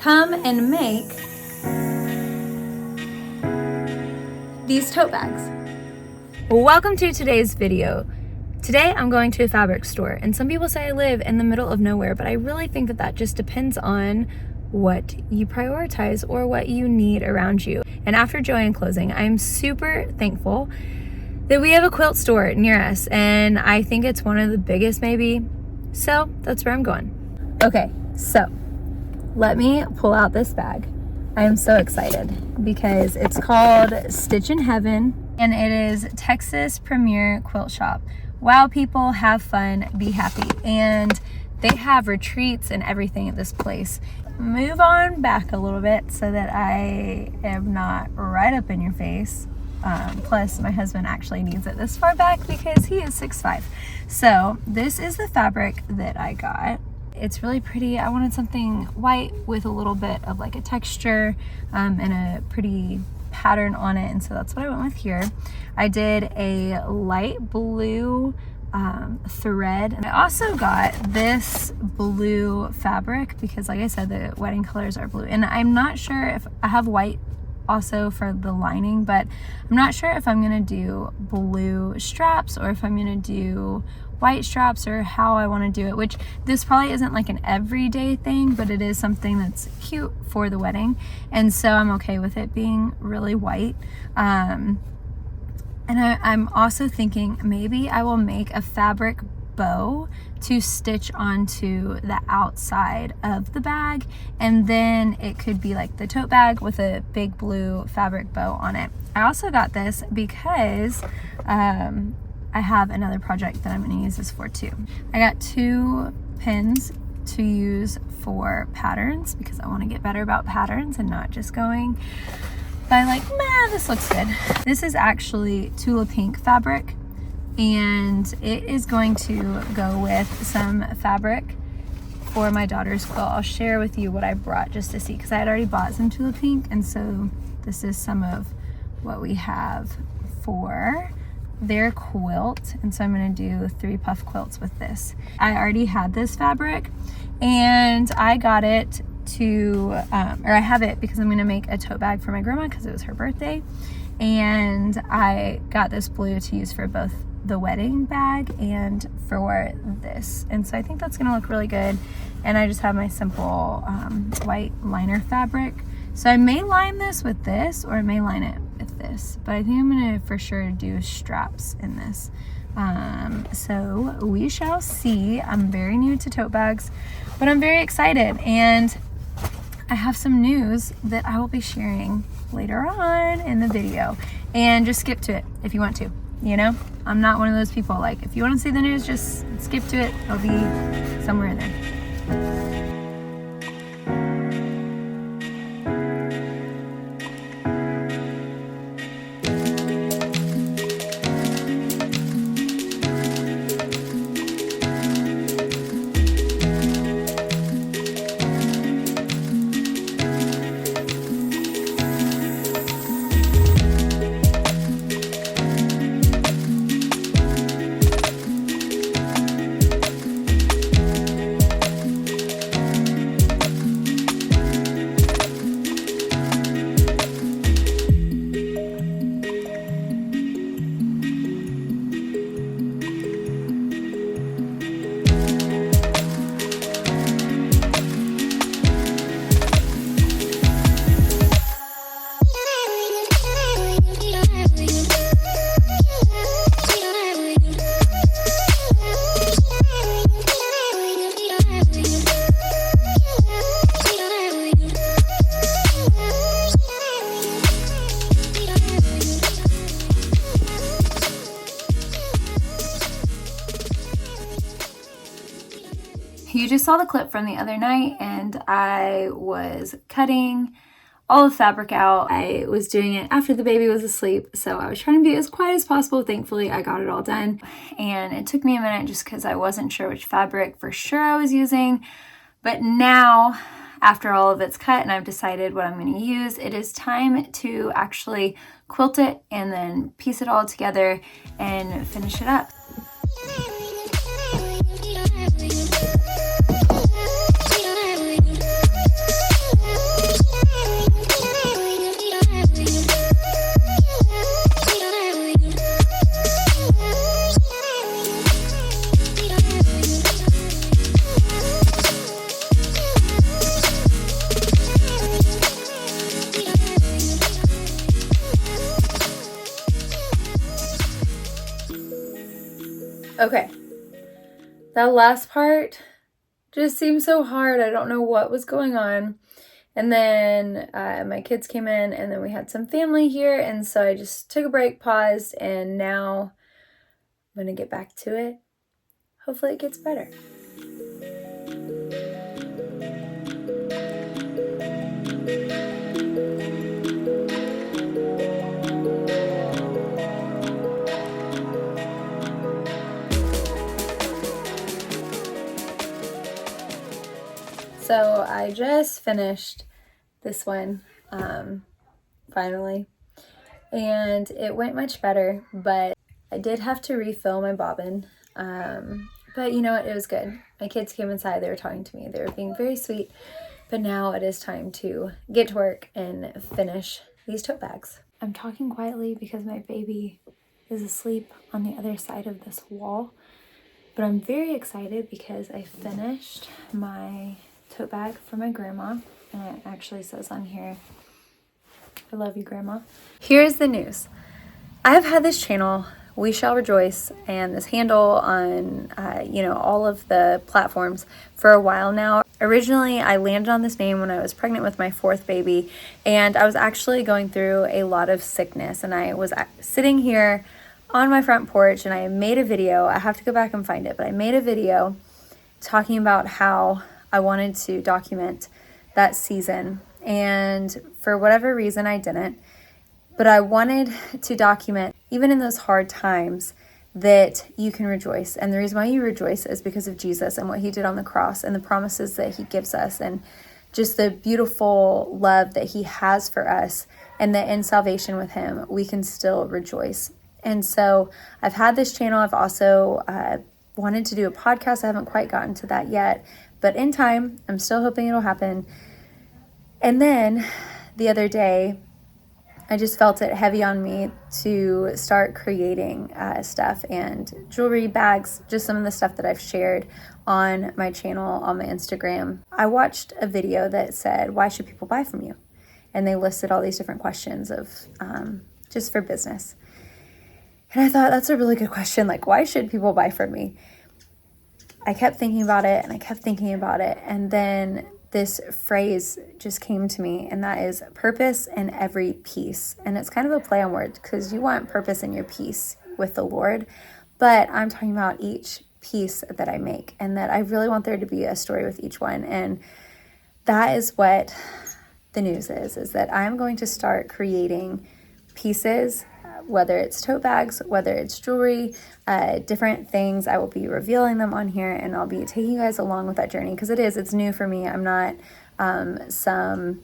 come and make these tote bags. Welcome to today's video. Today I'm going to a fabric store, and some people say I live in the middle of nowhere, but I really think that that just depends on what you prioritize or what you need around you. And after Joann closing, I'm super thankful that we have a quilt store near us, and I think it's one of the biggest maybe, so that's where I'm going. Okay, so let me pull out this bag. I am so excited because it's called Stitch in Heaven, and it is Texas Premier Quilt Shop. Wow, people, have fun, be happy. And they have retreats and everything at this place. Move on back a little bit so that I am not right up in your face. Plus, my husband actually needs it this far back because he is 6'5". So this is the fabric that I got. It's really pretty. I wanted something white with a little bit of like a texture and a pretty pattern on it, and so that's what I went with here. I did a light blue thread, and I also got this blue fabric because, like I said, the wedding colors are blue, and I'm not sure if I have white also for the lining, but I'm not sure if I'm gonna do blue straps or if I'm gonna do white straps or how I want to do it, which this probably isn't like an everyday thing, but it is something that's cute for the wedding, and so I'm okay with it being really white. And I'm also thinking maybe I will make a fabric bow to stitch onto the outside of the bag, and then it could be like the tote bag with a big blue fabric bow on it. I also got this because I have another project that I'm going to use this for too. I got 2 pins to use for patterns because I want to get better about patterns and not just going by like, man, this looks good. This is actually Tula Pink fabric, and it is going to go with some fabric for my daughter's quilt. I'll share with you what I brought just to see, because I had already bought some Tula Pink, and so this is some of what we have for their quilt. And so I'm going to do 3 puff quilts with this. I already had this fabric, and I got it to or I have it because I'm going to make a tote bag for my grandma because it was her birthday, and I got this blue to use for both the wedding bag and for this, and so I think that's going to look really good. And I just have my simple white liner fabric, so I may line this with this or I may line it with this, but I think I'm going to for sure do straps in this. So we shall see. I'm very new to tote bags, but I'm very excited, and I have some news that I will be sharing later on in the video, and just skip to it if you want to. You know, I'm not one of those people like, if you want to see the news, just skip to it. It'll be somewhere in there. You just saw the clip from the other night, and I was cutting all the fabric out. I was doing it after the baby was asleep, so I was trying to be as quiet as possible. Thankfully, I got it all done, and it took me a minute just because I wasn't sure which fabric for sure I was using. But now, after all of it's cut and I've decided what I'm going to use, it is time to actually quilt it and then piece it all together and finish it up. Okay, that last part just seemed so hard. I don't know what was going on. And then my kids came in, and then we had some family here, and so I just took a break, paused, and now I'm gonna get back to it. Hopefully it gets better. So I just finished this one, finally, and it went much better, but I did have to refill my bobbin, but you know what, it was good. My kids came inside, they were talking to me, they were being very sweet, but now it is time to get to work and finish these tote bags. I'm talking quietly because my baby is asleep on the other side of this wall, but I'm very excited because I finished my tote bag for my grandma, and it actually says on here, I love you, Grandma. Here's the news. I have had this channel, We Shall Rejoice, and this handle on, all of the platforms for a while now. Originally, I landed on this name when I was pregnant with my 4th baby, and I was actually going through a lot of sickness, and I was sitting here on my front porch, and I made a video. I have to go back and find it, but I made a video talking about how I wanted to document that season, and for whatever reason I didn't, but I wanted to document, even in those hard times, that you can rejoice. And the reason why you rejoice is because of Jesus and what he did on the cross and the promises that he gives us, and just the beautiful love that he has for us, and that in salvation with him we can still rejoice. And so I've had this channel. I've also wanted to do a podcast. I haven't quite gotten to that yet, but in time, I'm still hoping it'll happen. And then the other day, I just felt it heavy on me to start creating stuff and jewelry, bags, just some of the stuff that I've shared on my channel, on my Instagram. I watched a video that said, why should people buy from you? And they listed all these different questions of just for business. And I thought, that's a really good question. Like, why should people buy from me? I kept thinking about it, and I kept thinking about it. And then this phrase just came to me, and that is purpose in every piece. And it's kind of a play on words, because you want purpose in your piece with the Lord, but I'm talking about each piece that I make, and that I really want there to be a story with each one. And that is what the news is that I'm going to start creating pieces, whether it's tote bags, whether it's jewelry, different things. I will be revealing them on here, and I'll be taking you guys along with that journey, because it's new for me. I'm not some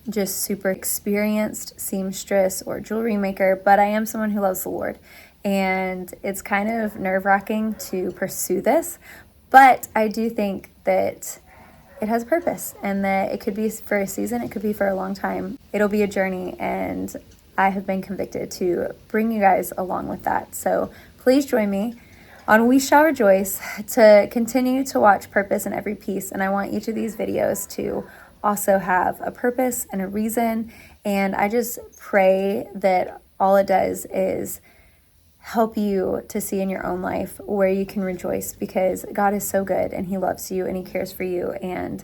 just super experienced seamstress or jewelry maker, but I am someone who loves the Lord, and it's kind of nerve-wracking to pursue this, but I do think that it has purpose, and that it could be for a season, it could be for a long time. It'll be a journey, and I have been convicted to bring you guys along with that. So please join me on We Shall Rejoice to continue to watch purpose in every piece. And I want each of these videos to also have a purpose and a reason. And I just pray that all it does is help you to see in your own life where you can rejoice, because God is so good, and he loves you, and he cares for you. And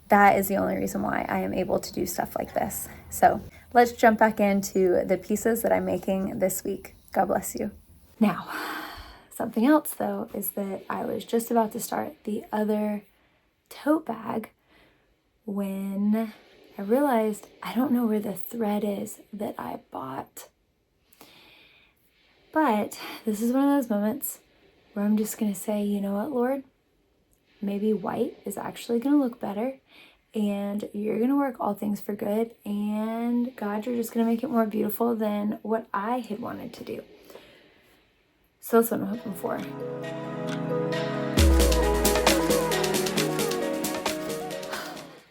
that is the only reason why I am able to do stuff like this. So let's jump back into the pieces that I'm making this week. God bless you. Now, something else though is that I was just about to start the other tote bag when I realized I don't know where the thread is that I bought. But this is one of those moments where I'm just going to say, you know what, Lord? Maybe white is actually going to look better, and you're going to work all things for good, and God, you're just going to make it more beautiful than what I had wanted to do. So that's what I'm hoping for.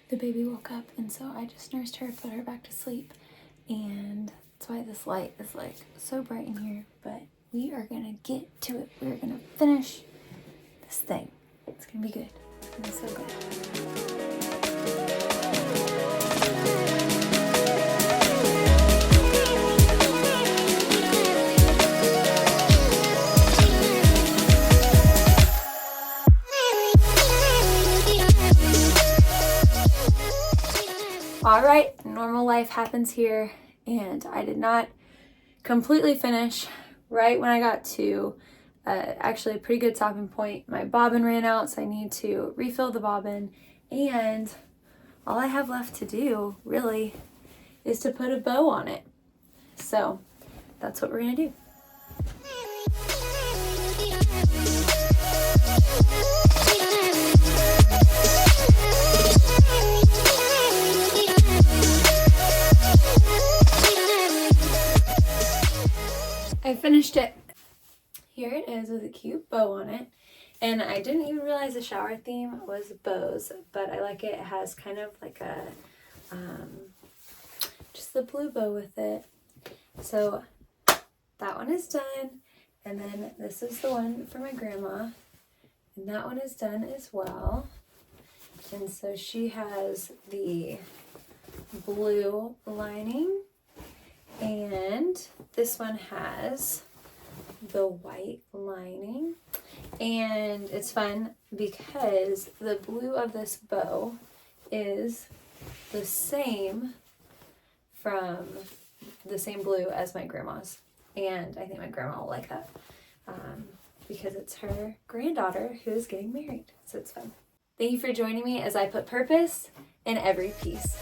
The baby woke up, and so I just nursed her, put her back to sleep, and that's why this light is like so bright in here, but we are going to get to it. We're going to finish this thing. It's going to be good. It's going to be so good. All right, normal life happens here, and I did not completely finish. Right when I got to actually a pretty good stopping point, my bobbin ran out, so I need to refill the bobbin, and all I have left to do really is to put a bow on it. So that's what we're gonna do. I finished it. Here it is with a cute bow on it. And I didn't even realize the shower theme was bows, but I like it. It has kind of like a, just the blue bow with it. So that one is done. And then this is the one for my grandma. And that one is done as well. And so she has the blue lining. And this one has the white lining. And it's fun because the blue of this bow is the same from the same blue as my grandma's. And I think my grandma will like that because it's her granddaughter who is getting married. So it's fun. Thank you for joining me as I put purpose in every piece.